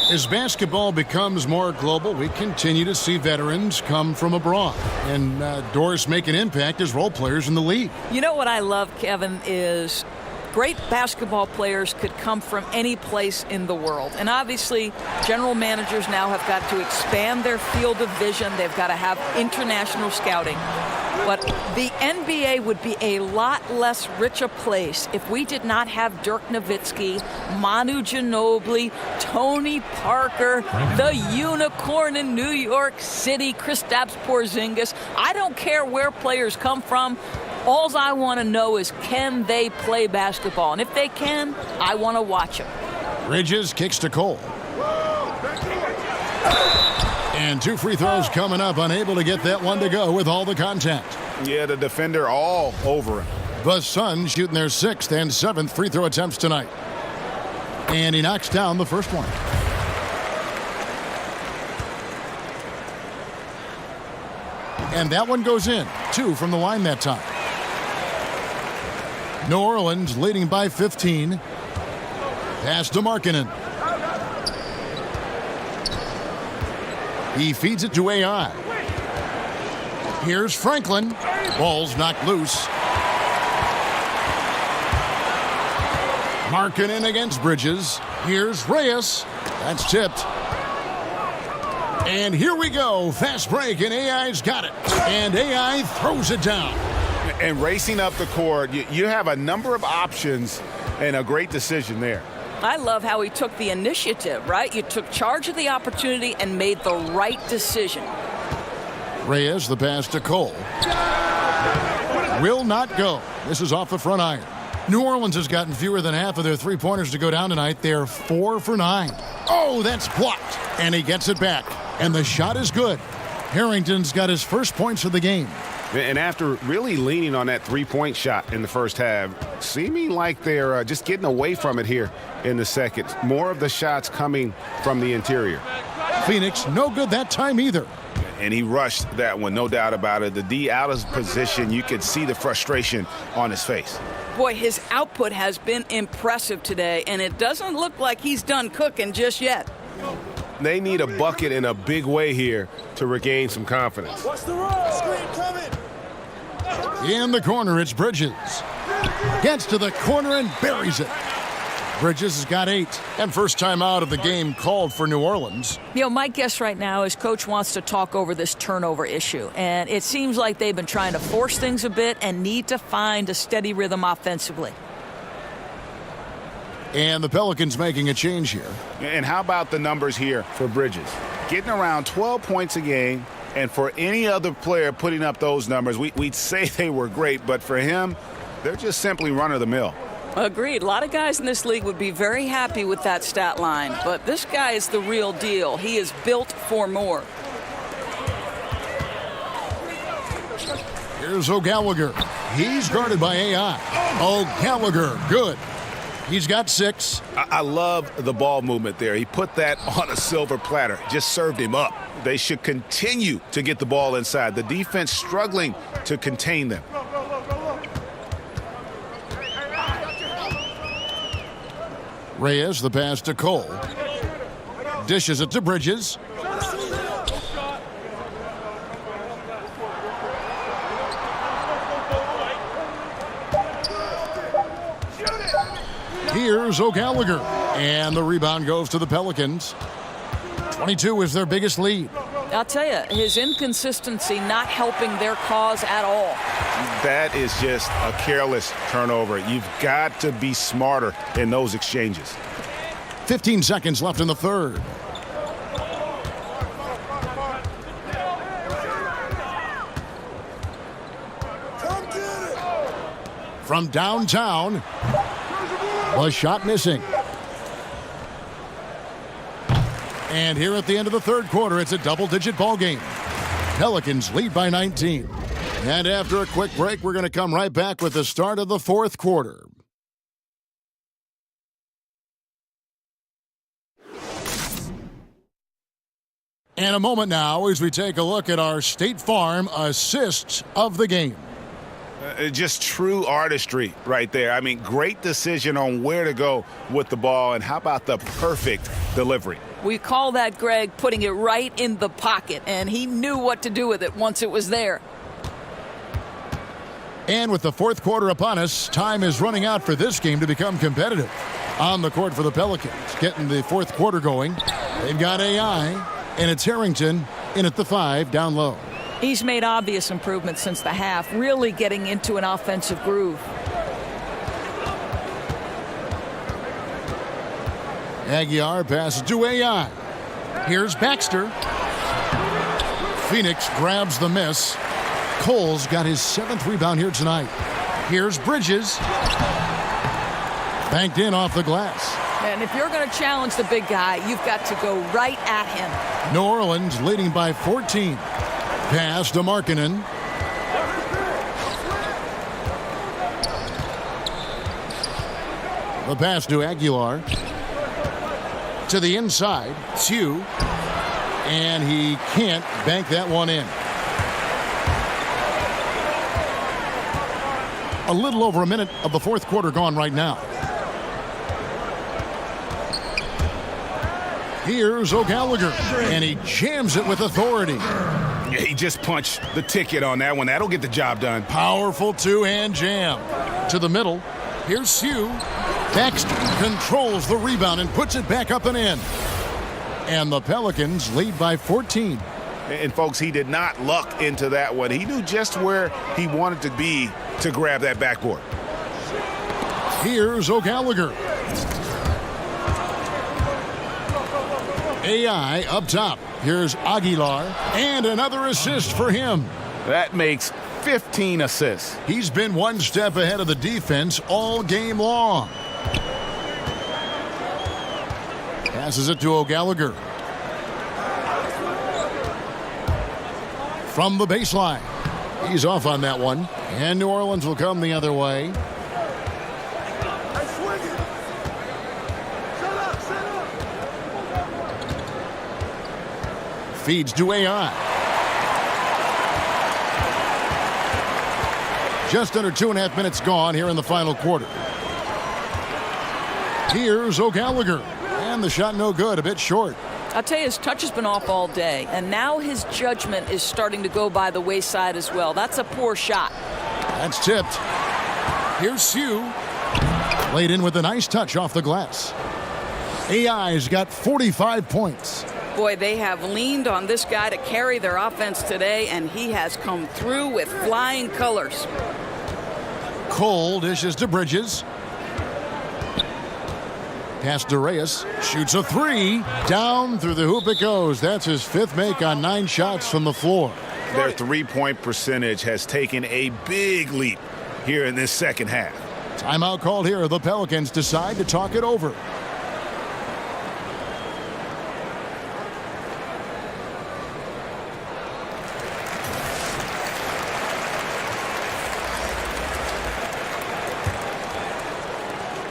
As basketball becomes more global, we continue to see veterans come from abroad and doors make an impact as role players in the league. You know what I love, Kevin, is great basketball players could come from any place in the world. And obviously, general managers now have got to expand their field of vision. They've got to have international scouting. But the NBA would be a lot less rich a place if we did not have Dirk Nowitzki, Manu Ginobili, Tony Parker, the unicorn in New York City, Kristaps Porzingis. I don't care where players come from. All I want to know is, can they play basketball? And if they can, I want to watch them. Bridges kicks to Cole. And 2 free throws coming up, unable to get that one to go with all the contact. Yeah, the defender all over him. The Suns shooting their 6th and 7th free throw attempts tonight. And he knocks down the first one. And that one goes in. 2 from the line that time. New Orleans leading by 15. Pass to Markkanen. He feeds it to AI. Here's Franklin. Ball's knocked loose. Markkanen against Bridges. Here's Reyes. That's tipped. And here we go. Fast break, and AI's got it. And AI throws it down. And racing up the court, you have a number of options and a great decision there. I love how he took the initiative, right? You took charge of the opportunity and made the right decision. Reyes, the pass to Cole. Will not go. This is off the front iron. New Orleans has gotten fewer than half of their three-pointers to go down tonight. They're 4 for 9. Oh, that's blocked. And he gets it back. And the shot is good. Harrington's got his first points of the game. And after really leaning on that three-point shot in the first half, seeming like they're just getting away from it here in the second. More of the shots coming from the interior. Phoenix, no good that time either. And he rushed that one, no doubt about it. The D out of position, you could see the frustration on his face. Boy, his output has been impressive today, and it doesn't look like he's done cooking just yet. They need a bucket in a big way here to regain some confidence. Watch the roll. Screen coming. In the corner, it's Bridges. Gets to the corner and buries it. Bridges has got 8. And first time out of the game called for New Orleans. You know, my guess right now is Coach wants to talk over this turnover issue. And it seems like they've been trying to force things a bit and need to find a steady rhythm offensively. And the Pelicans making a change here. And how about the numbers here for Bridges? Getting around 12 points a game. And for any other player putting up those numbers, we'd say they were great. But for him, they're just simply run-of-the-mill. Agreed. A lot of guys in this league would be very happy with that stat line. But this guy is the real deal. He is built for more. Here's O'Gallagher. He's guarded by AI. O'Gallagher, good. He's got 6. I love the ball movement there. He put that on a silver platter. Just served him up. They should continue to get the ball inside. The defense struggling to contain them. Reyes, the pass to Cole. Dishes it to Bridges. Here's O'Gallagher. And the rebound goes to the Pelicans. 22 is their biggest lead. I'll tell you, his inconsistency not helping their cause at all. That is just a careless turnover. You've got to be smarter in those exchanges. 15 seconds left in the third. From downtown, the shot missing. And here at the end of the third quarter, it's a double-digit ball game. Pelicans lead by 19. And after a quick break, we're going to come right back with the start of the fourth quarter. And a moment now as we take a look at our State Farm assists of the game. Just true artistry right there. I mean, great decision on where to go with the ball, and how about the perfect delivery? We call that, Greg, putting it right in the pocket, and he knew what to do with it once it was there. And with the fourth quarter upon us, time is running out for this game to become competitive. On the court for the Pelicans, getting the fourth quarter going. They've got AI, and it's Harrington in at the 5, down low. He's made obvious improvements since the half, really getting into an offensive groove. Aguiar passes to AI. Here's Baxter. Phoenix grabs the miss. Cole's got his 7th rebound here tonight. Here's Bridges. Banked in off the glass. And if you're going to challenge the big guy, you've got to go right at him. New Orleans leading by 14. Pass to Markkanen. The pass to Aguilar. To the inside, Hsu. And he can't bank that one in. A little over a minute of the fourth quarter gone right now. Here's O'Gallagher, and he jams it with authority. Yeah, he just punched the ticket on that one. That'll get the job done. Powerful two-hand jam. To the middle. Here's Sue. Baxter controls the rebound and puts it back up and in. And the Pelicans lead by 14. And folks, he did not luck into that one. He knew just where he wanted to be to grab that backboard. Here's O'Gallagher. AI up top. Here's Aguilar. And another assist for him. That makes 15 assists. He's been one step ahead of the defense all game long. Passes it to O'Gallagher. From the baseline. He's off on that one. And New Orleans will come the other way. Feeds to AI. Just under 2.5 minutes gone here in the final quarter. Here's O'Gallagher. And the shot no good, a bit short. I'll tell you, his touch has been off all day, and now his judgment is starting to go by the wayside as well. That's a poor shot. That's tipped. Here's Sue. Laid in with a nice touch off the glass. AI's got 45 points. Boy, they have leaned on this guy to carry their offense today, and he has come through with flying colors. Cole dishes to Bridges. Pass to Reyes. Shoots a three. Down through the hoop it goes. That's his fifth make on 9 shots from the floor. Their three-point percentage has taken a big leap here in this second half. Timeout called here. The Pelicans decide to talk it over.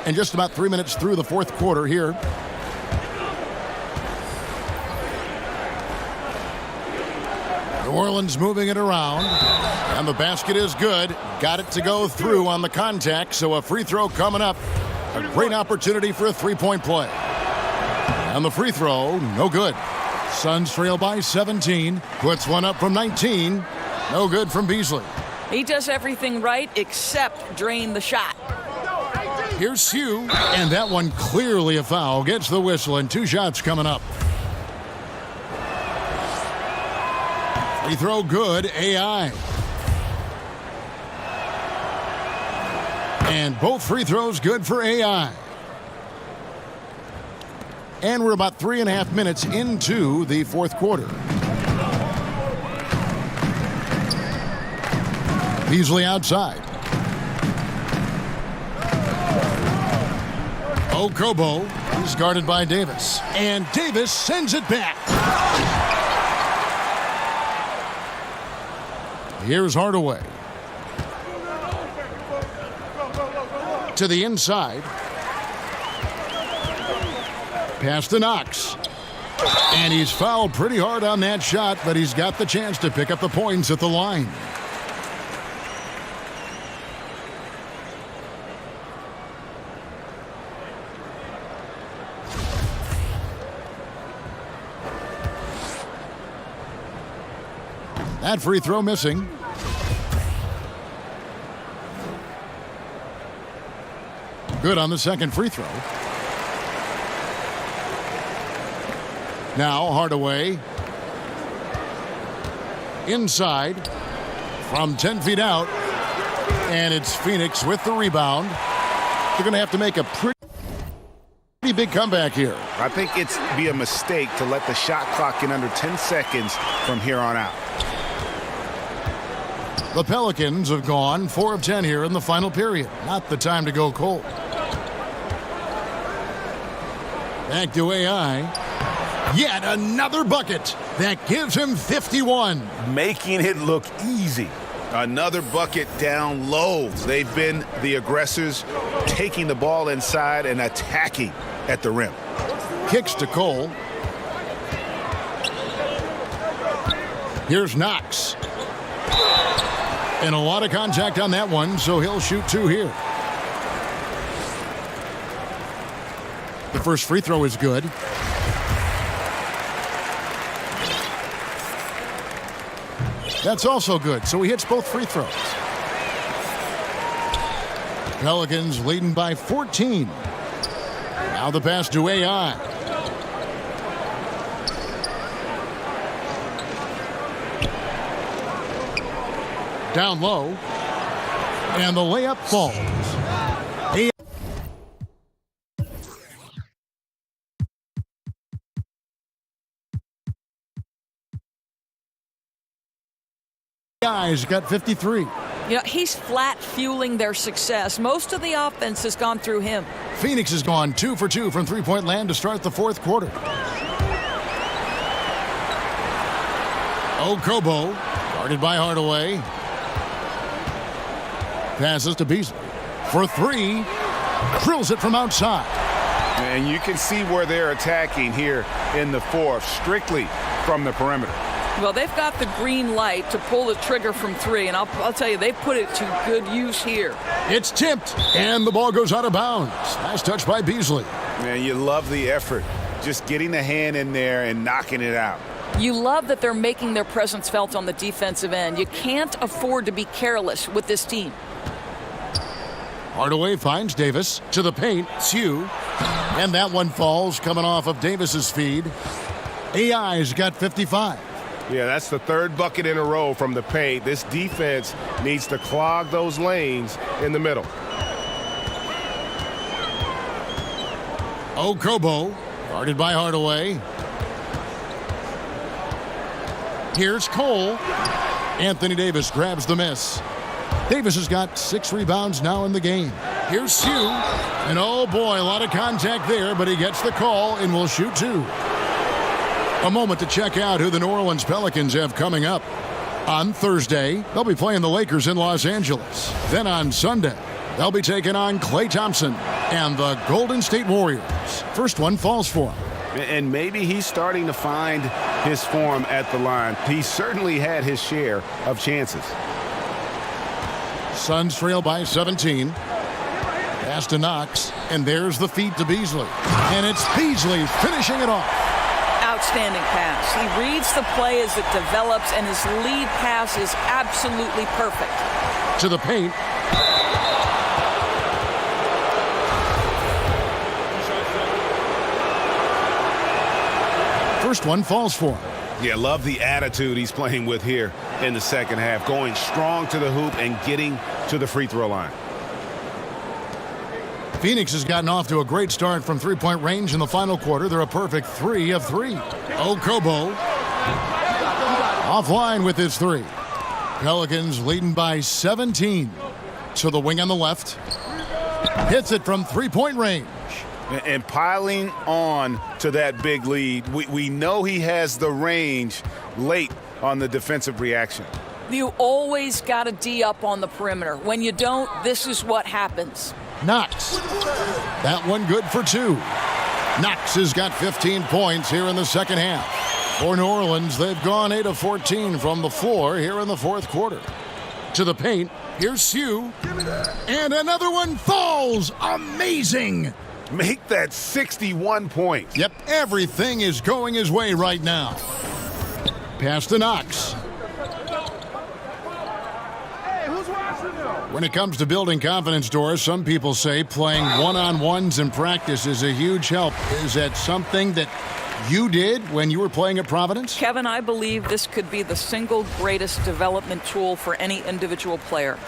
And just about 3 minutes through the fourth quarter here. New Orleans moving it around. And the basket is good. Got it to go through on the contact, so a free throw coming up. A great opportunity for a three-point play. And the free throw, no good. Suns trail by 17. Puts one up from 19. No good from Beasley. He does everything right except drain the shot. Here's Sue, and that one clearly a foul. Gets the whistle, and 2 shots coming up. Free throw good, AI. And both free throws good for AI. And we're about 3.5 minutes into the fourth quarter. Beasley outside. Okobo is guarded by Davis. And Davis sends it back. Here's Hardaway. To the inside. Pass to Knox. And he's fouled pretty hard on that shot, but he's got the chance to pick up the points at the line. That free throw missing. Good on the second free throw. Now Hardaway. Inside. From 10 feet out. And it's Phoenix with the rebound. They're going to have to make a pretty big comeback here. I think it's be a mistake to let the shot clock in under 10 seconds from here on out. The Pelicans have gone 4 of 10 here in the final period. Not the time to go cold. Back to AI. Yet another bucket that gives him 51. Making it look easy. Another bucket down low. They've been the aggressors, taking the ball inside and attacking at the rim. Kicks to Cole. Here's Knox. And a lot of contact on that one, so he'll shoot 2 here. The first free throw is good. That's also good, so he hits both free throws. Pelicans leading by 14. Now the pass to AI. Down low. And the layup falls. AI's got 53. You know, he's flat fueling their success. Most of the offense has gone through him. Phoenix has gone 2 for 2 from three-point land to start the fourth quarter. Okobo, guarded by Hardaway. Passes to Beasley for 3. Drills it from outside. And you can see where they're attacking here in the fourth, strictly from the perimeter. Well, they've got the green light to pull the trigger from 3, and I'll tell you, they put it to good use here. It's tipped, and the ball goes out of bounds. Nice touch by Beasley. Man, you love the effort, just getting the hand in there and knocking it out. You love that they're making their presence felt on the defensive end. You can't afford to be careless with this team. Hardaway finds Davis to the paint. Sue. And that one falls coming off of Davis's feed. AI's got 55. Yeah, that's the third bucket in a row from the paint. This defense needs to clog those lanes in the middle. Okobo, guarded by Hardaway. Here's Cole. Anthony Davis grabs the miss. Davis has got 6 rebounds now in the game. Here's Sue. And oh boy, a lot of contact there, but he gets the call and will shoot 2. A moment to check out who the New Orleans Pelicans have coming up. On Thursday, they'll be playing the Lakers in Los Angeles. Then on Sunday, they'll be taking on Klay Thompson and the Golden State Warriors. First one falls for him. And maybe he's starting to find his form at the line. He certainly had his share of chances. Suns trail by 17. Pass to Knox, and there's the feed to Beasley. And it's Beasley finishing it off. Outstanding pass. He reads the play as it develops, and his lead pass is absolutely perfect. To the paint. First one falls for him. Yeah, love the attitude he's playing with here in the second half, going strong to the hoop and getting to the free throw line. Phoenix has gotten off to a great start from three-point range in the final quarter. They're a perfect 3 of 3. Okobo offline with his 3. Pelicans leading by 17. To the wing on the left. Hits it from three-point range. And piling on to that big lead, we know he has the range late on the defensive reaction. You always got to D up on the perimeter. When you don't, this is what happens. Knox. That one good for 2. Knox has got 15 points here in the second half. For New Orleans, they've gone 8 of 14 from the floor here in the fourth quarter. To the paint, here's Sue. And another one falls. Amazing. Make that 61 points. Yep, everything is going his way right now. Pass to Knox. When it comes to building confidence, Doris, some people say playing one-on-ones in practice is a huge help. Is that something that you did when you were playing at Providence? Kevin, I believe this could be the single greatest development tool for any individual player.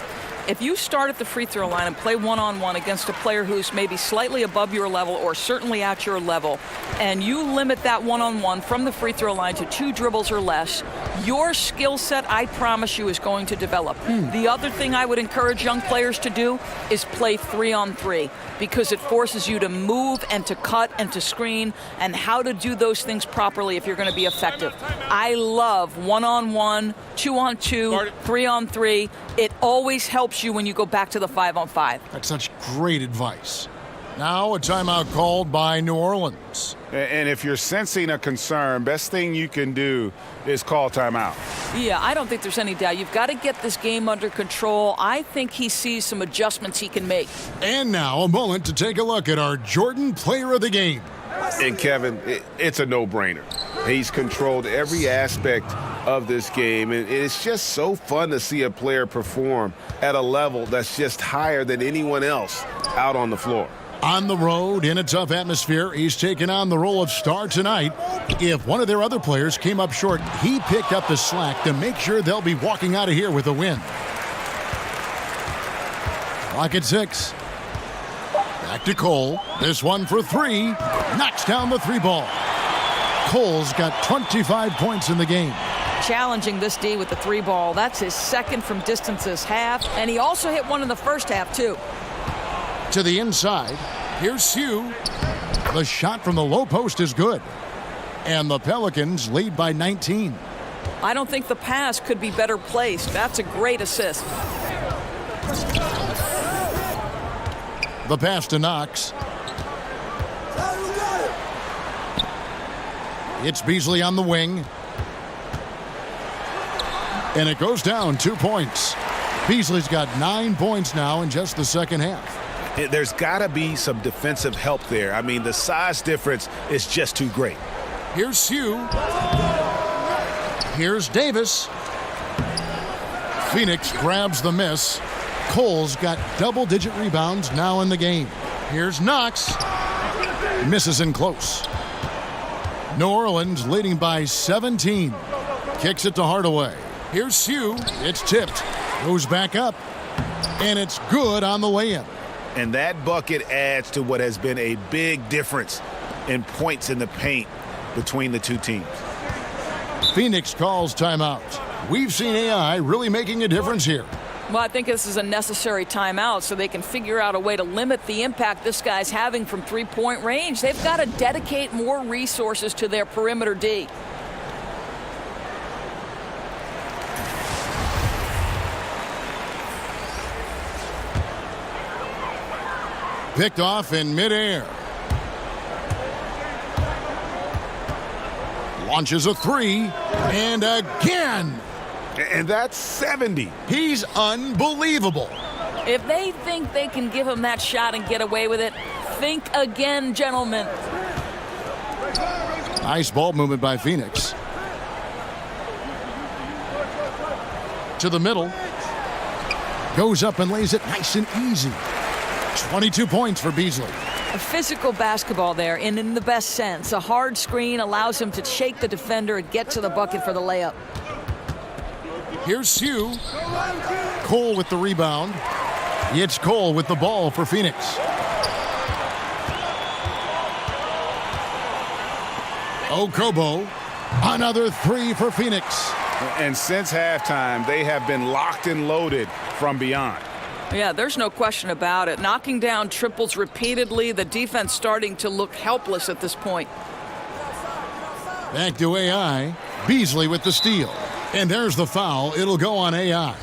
If you start at the free throw line and play one-on-one against a player who's maybe slightly above your level or certainly at your level, and you limit that one-on-one from the free throw line to 2 dribbles or less, your skill set, I promise you, is going to develop. The other thing I would encourage young players to do is play 3-on-3, because it forces you to move and to cut and to screen and how to do those things properly if you're going to be effective. I love one-on-one, 2-on-2, 3-on-3. It always helps you when you go back to the 5-on-5. That's such great advice. Now a timeout called by New Orleans. And if you're sensing a concern, best thing you can do is call timeout. Yeah, I don't think there's any doubt. You've got to get this game under control. I think he sees some adjustments he can make. And now a moment to take a look at our Jordan Player of the Game. And Kevin, it's a no-brainer. He's controlled every aspect of this game, and it's just so fun to see a player perform at a level that's just higher than anyone else out on the floor. On the road, in a tough atmosphere, he's taken on the role of star tonight. If one of their other players came up short, he picked up the slack to make sure they'll be walking out of here with a win. Clock at 6. Back to Cole. This one for 3. Knocks down the 3 ball. Cole's got 25 points in the game. Challenging this D with the 3 ball. That's his second from distance this half. And he also hit one in the first half, too. To the inside. Here's Hugh. The shot from the low post is good. And the Pelicans lead by 19. I don't think the pass could be better placed. That's a great assist. The pass to Knox. It's Beasley on the wing. And it goes down 2 points. Beasley's got 9 points now in just the second half. There's got to be some defensive help there. I mean, the size difference is just too great. Here's Hugh. Here's Davis. Phoenix grabs the miss. Cole's got double-digit rebounds now in the game. Here's Knox. Misses in close. New Orleans leading by 17. Kicks it to Hardaway. Here's Hugh. It's tipped. Goes back up. And it's good on the way in. And that bucket adds to what has been a big difference in points in the paint between the two teams. Phoenix calls timeout. We've seen AI really making a difference here. Well, I think this is a necessary timeout so they can figure out a way to limit the impact this guy's having from three-point range. They've got to dedicate more resources to their perimeter D. Picked off in midair. Launches a 3. And again. And that's 70. He's unbelievable. If they think they can give him that shot and get away with it, think again, gentlemen. Nice ball movement by Phoenix. To the middle. Goes up and lays it nice and easy. 22 points for Beasley. A physical basketball there, and in the best sense. A hard screen allows him to shake the defender and get to the bucket for the layup. Here's Hugh. Cole with the rebound. It's Cole with the ball for Phoenix. Okobo. Another 3 for Phoenix. And since halftime, they have been locked and loaded from beyond. Yeah, there's no question about it. Knocking down triples repeatedly, the defense starting to look helpless at this point. Back to AI. Beasley with the steal. And there's the foul. It'll go on AI.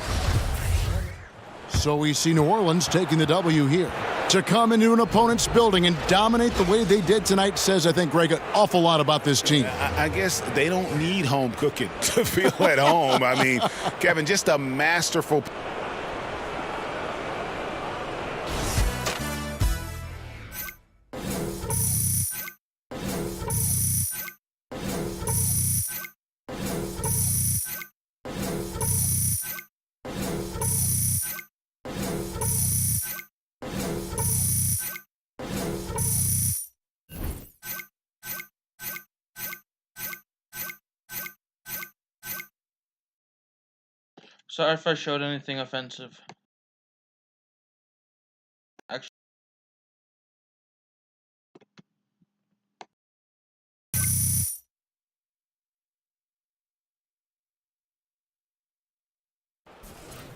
So we see New Orleans taking the W here. To come into an opponent's building and dominate the way they did tonight says, I think, Greg, an awful lot about this team. I guess they don't need home cooking to feel at home. I mean, Kevin, just a masterful. Sorry if I showed anything offensive. Actually.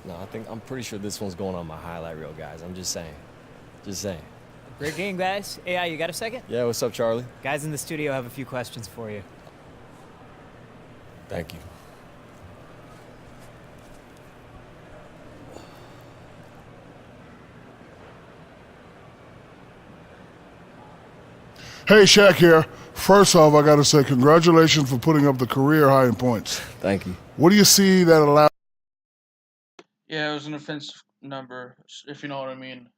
No, I'm pretty sure this one's going on my highlight reel, guys. I'm just saying. Just saying. Great game, guys. AI, you got a second? Yeah, what's up, Charlie? Guys in the studio have a few questions for you. Thank you. Hey, Shaq here. First off, I got to say congratulations for putting up the career high in points. Thank you. What do you see that allowed? Yeah, it was an offensive number, if you know what I mean.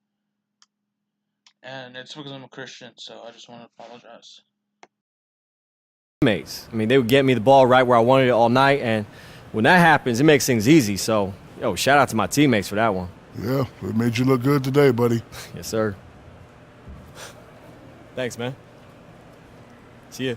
And it's because I'm a Christian, so I just want to apologize. Teammates. I mean, they would get me the ball right where I wanted it all night, and when that happens, it makes things easy. So, shout out to my teammates for that one. Yeah, it made you look good today, buddy. Yes, sir. Thanks, man. See ya.